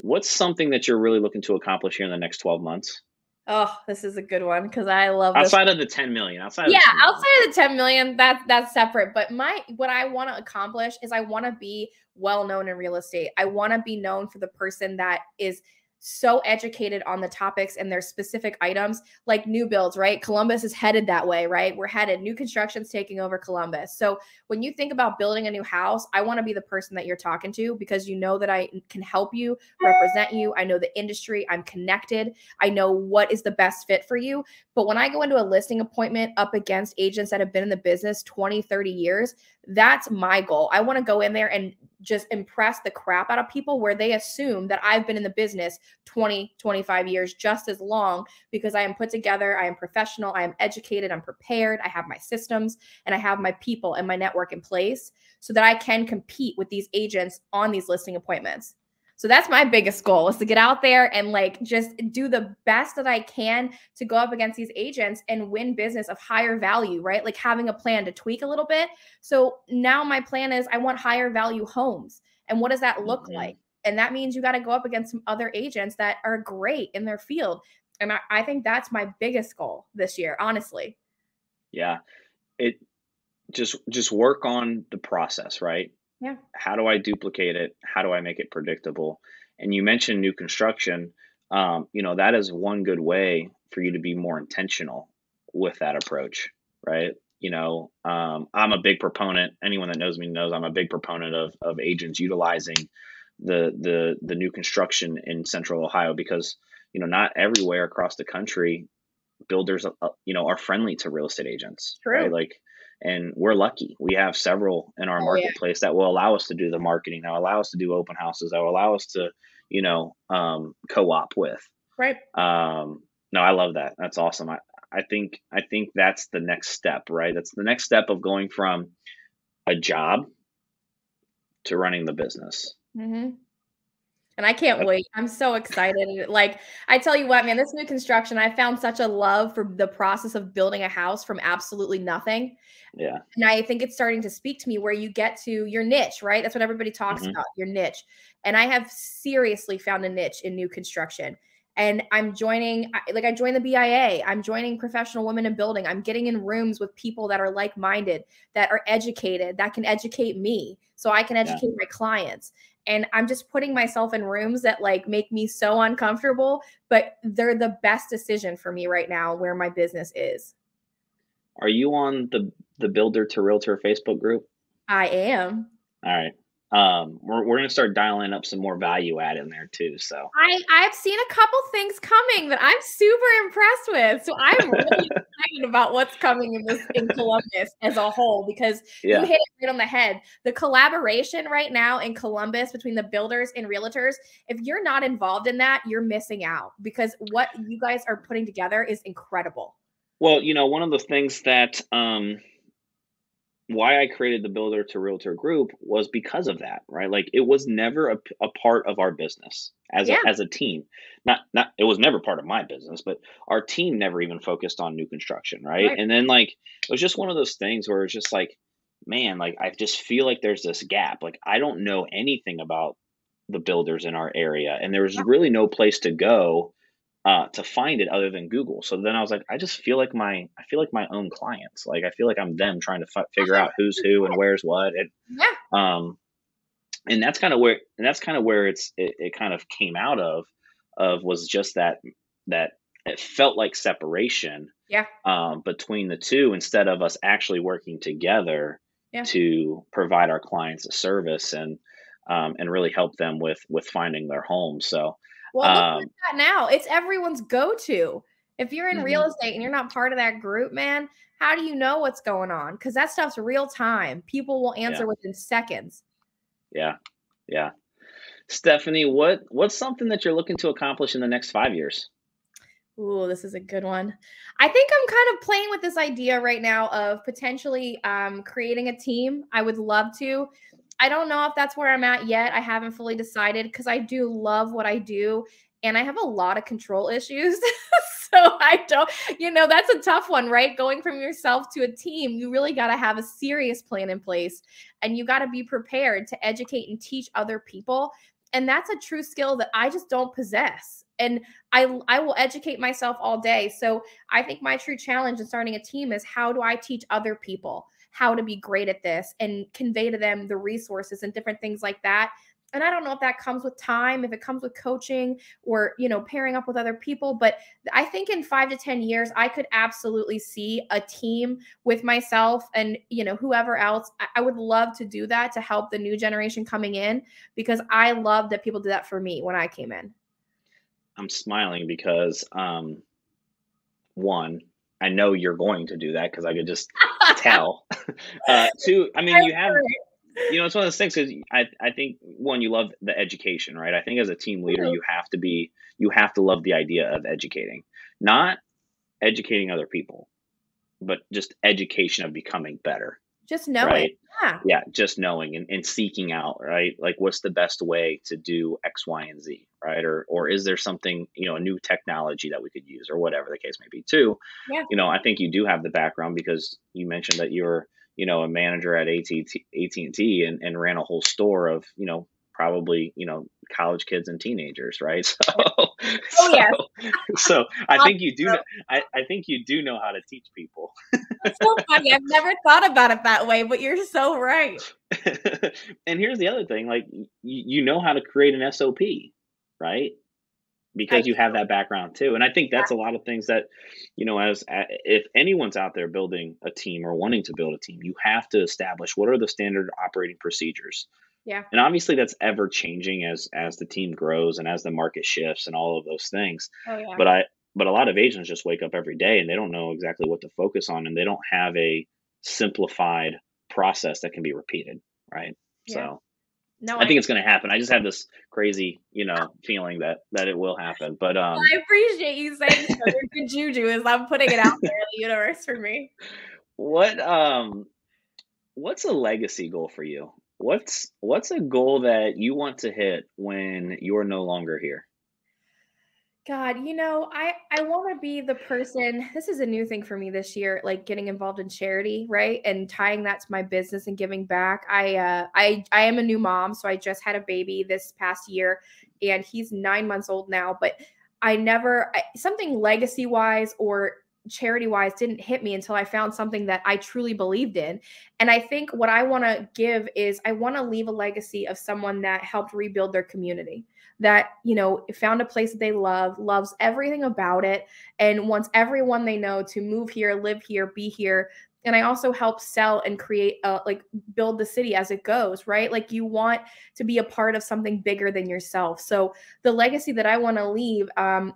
What's something that you're really looking to accomplish here in the next 12 months? Oh, this is a good one because I love this. Outside of the 10 million, outside of Yeah, the 10 million. outside of the 10 million, that's separate. But what I want to accomplish is I want to be well known in real estate. I want to be known for the person that is so educated on the topics and their specific items, like new builds, right? Columbus is headed that way, right? We're headed, new construction's taking over Columbus. So when you think about building a new house, I want to be the person that you're talking to because you know that I can help you, represent you. I know the industry, I'm connected. I know what is the best fit for you. But when I go into a listing appointment up against agents that have been in the business 20, 30 years, that's my goal. I want to go in there and just impress the crap out of people where they assume that I've been in the business 20, 25 years, just as long, because I am put together, I am professional, I am educated, I'm prepared, I have my systems, and I have my people and my network in place so that I can compete with these agents on these listing appointments. So that's my biggest goal, is to get out there and like just do the best that I can to go up against these agents and win business of higher value, right? Like having a plan to tweak a little bit. So now my plan is I want higher value homes. And what does that look like? And that means you got to go up against some other agents that are great in their field. And I think that's my biggest goal this year, honestly. Yeah. It just work on the process, right? Yeah. How do I duplicate it? How do I make it predictable? And you mentioned new construction. That is one good way for you to be more intentional with that approach, right? I'm a big proponent. Anyone that knows me knows I'm a big proponent of agents utilizing the new construction in Central Ohio because not everywhere across the country builders are friendly to real estate agents, True. right? Like, and we're lucky. We have several in our marketplace that will allow us to do the marketing, that will allow us to do open houses, that will allow us to, co-op with. Right. No, I love that. That's awesome. I think that's the next step, right? That's the next step of going from a job to running the business. Mm-hmm. And I can't wait. I'm so excited. Like, I tell you what, man, this new construction, I found such a love for the process of building a house from absolutely nothing. Yeah. And I think it's starting to speak to me where you get to your niche, right? That's what everybody talks about, your niche. And I have seriously found a niche in new construction. And I joined the BIA. I'm joining professional women in building. I'm getting in rooms with people that are like-minded, that are educated, that can educate me so I can educate my clients. And I'm just putting myself in rooms that like make me so uncomfortable, but they're the best decision for me right now where my business is. Are you on the Builder to Realtor Facebook group? I am. All right. We're gonna start dialing up some more value add in there too. So I've seen a couple things coming that I'm super impressed with. So I'm really excited about what's coming in Columbus as a whole, because you hit it right on the head. The collaboration right now in Columbus between the builders and realtors, if you're not involved in that, you're missing out, because what you guys are putting together is incredible. Well, one of the things that why I created the Builder to Realtor group was because of that, right? Like, it was never a part of our business as a team. Not it was never part of my business, but our team never even focused on new construction, right? And then like it was just one of those things where it's just like, man, like I just feel like there's this gap. Like, I don't know anything about the builders in our area, and there was really no place to go to find it other than Google. So then I was like, I feel like my own clients. Like, I feel like I'm them trying to figure out who's who and where's what. And that's kind of where it kind of came out of was just that it felt like separation between the two, instead of us actually working together to provide our clients a service and really help them with finding their home. So well, look at that now. It's everyone's go-to. If you're in real estate and you're not part of that group, man, how do you know what's going on? Because that stuff's real time. People will answer within seconds. Yeah. Stephanie, what's something that you're looking to accomplish in the next 5 years? Ooh, this is a good one. I think I'm kind of playing with this idea right now of potentially creating a team. I would love to. I don't know if that's where I'm at yet. I haven't fully decided, because I do love what I do and I have a lot of control issues. So I don't, that's a tough one, right? Going from yourself to a team, you really got to have a serious plan in place, and you got to be prepared to educate and teach other people. And that's a true skill that I just don't possess. And I will educate myself all day. So I think my true challenge in starting a team is, how do I teach other people how to be great at this and convey to them the resources and different things like that. And I don't know if that comes with time, if it comes with coaching or, pairing up with other people. But I think in 5 to 10 years, I could absolutely see a team with myself and, whoever else. I would love to do that to help the new generation coming in, because I love that people did that for me when I came in. I'm smiling because, one, I know you're going to do that because I could just tell. Two, I mean, it's one of those things, because I think, one, you love the education, right? I think as a team leader, you have to love the idea of educating, not educating other people, but just education of becoming better. Just knowing. Right? Yeah. Yeah. Just knowing and seeking out, right? Like, what's the best way to do X, Y, and Z, right? Or is there something, a new technology that we could use, or whatever the case may be too. Yeah. I think you do have the background, because you mentioned that you're, a manager at AT&T and ran a whole store of, probably, college kids and teenagers, right? Yeah. So I think you do. I think you do know how to teach people. That's so funny. I've never thought about it that way, but you're so right. And here's the other thing: like, you know how to create an SOP, right? Because you have that background too. And I think that's a lot of things that, if anyone's out there building a team or wanting to build a team, you have to establish what are the standard operating procedures. Yeah. And obviously that's ever changing as the team grows and as the market shifts and all of those things. Oh, yeah. But a lot of agents just wake up every day and they don't know exactly what to focus on, and they don't have a simplified process that can be repeated, right? Yeah. So no, I think it's going to happen. I just have this crazy, feeling that it will happen. But I appreciate you saying so. You're good juju, as I'm putting it out there in the universe for me. What's a legacy goal for you? What's a goal that you want to hit when you're no longer here? God, I want to be the person. This is a new thing for me this year, like getting involved in charity, right? And tying that to my business and giving back. I am a new mom, so I just had a baby this past year, and he's 9 months old now. But something legacy wise or charity wise didn't hit me until I found something that I truly believed in. And I think what I want to give is, I want to leave a legacy of someone that helped rebuild their community, that, found a place that they love, loves everything about it, and wants everyone they know to move here, live here, be here. And I also help sell and create, build the city as it goes, right? Like, you want to be a part of something bigger than yourself. So the legacy that I want to leave, or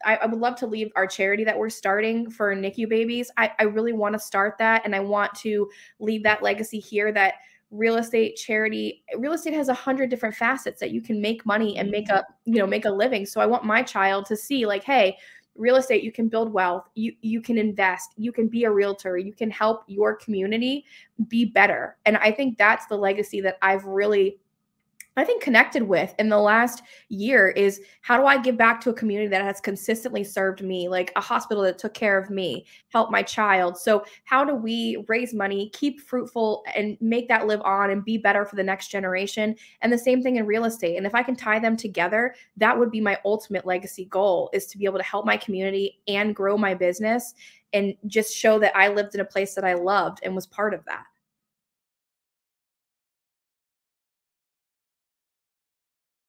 I would love to leave our charity that we're starting for NICU babies. I really want to start that. And I want to leave that legacy here, that real estate has 100 different facets that you can make money and make a living. So I want my child to see, like, hey, real estate, you can build wealth, you can invest, you can be a realtor, you can help your community be better. And I think that's the legacy that I've really, connected with in the last year, is how do I give back to a community that has consistently served me, like a hospital that took care of me, help my child. So how do we raise money, keep fruitful, and make that live on and be better for the next generation? And the same thing in real estate. And if I can tie them together, that would be my ultimate legacy goal, is to be able to help my community and grow my business and just show that I lived in a place that I loved and was part of that.